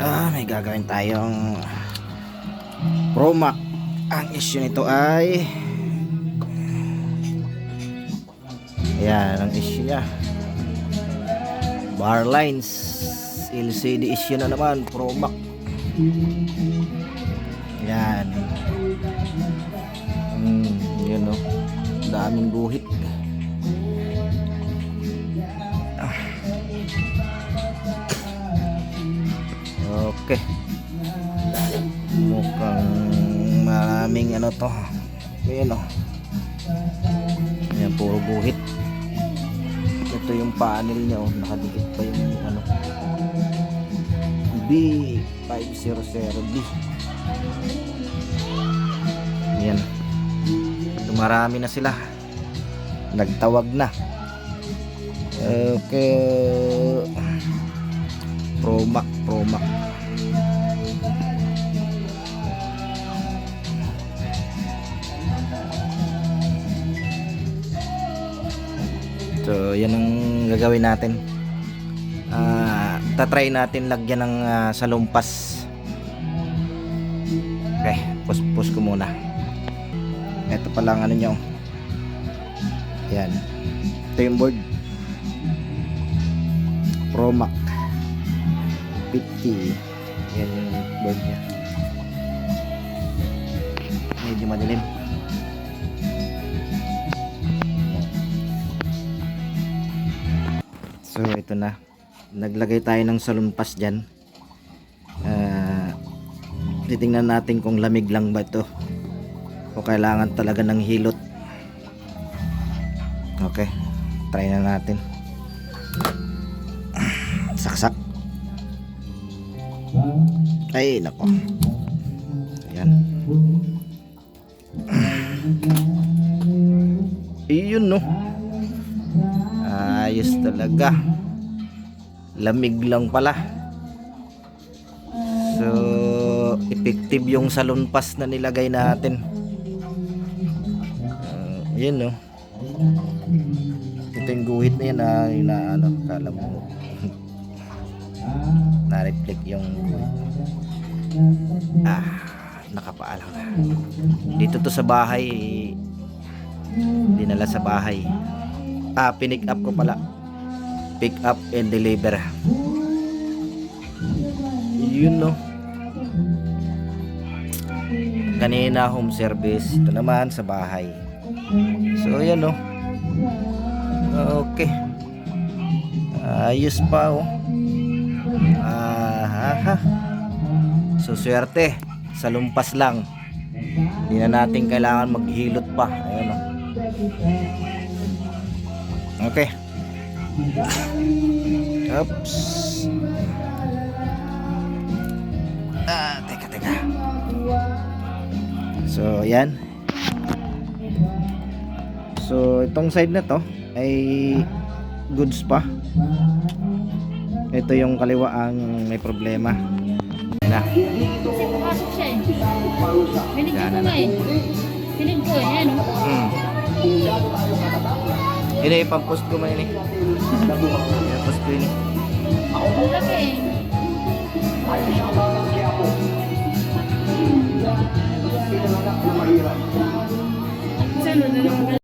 May gagawin tayong Promac. Ang issue nito ay ayan, ang issue nya bar lines, LCD issue na naman. Promac, ayan. Yun o, daming guhit. Okay, mukhang maraming ano to. Ayan o, ayan, puro guhit. Ito yung panel nya o, nakadikit pa yung ano, B500B. Ayan, marami na sila, nagtawag na. Okay, Promac. So yan ang gagawin natin. Tatry natin lagyan ng salumpas. Okay, push ko muna. Ito pa lang ano nyo. Yan, ito yung board Promac 50. Yan yung board nya. Medyo madilim. So ito na, naglagay tayo ng salumpas dyan. Titingnan natin kung lamig lang ba ito o kailangan talaga ng hilot. Okay, try na natin. Saksak. Ay nako, ayan. Iyon no, ayos talaga, lamig lang pala. So effective yung salumpas na nilagay natin. Yun no, ito yung guhit na yan na ano, kala mo na-reflect yung guhit. Nakapaalam na dito to sa bahay, dinala sa bahay. Pinick up ko pala, pick up and deliver. Yun no, kanina home service, ito naman sa bahay. So yan no, okay, ayos pa oh. So swerte, salumpas lang, hindi na natin kailangan maghilot pa. Ayan o. Okay, oops. Teka. So yan. So itong side na to ay goods pa. Ito yung kaliwa ang may problema. Ayan na. Kasi pumasok siya eh. Pinig ko nga eh. Pinig ko eh, ano? Ini ipampost ko man ini. Ipampost ko ini. Ang laki eh. Saan mo na naman?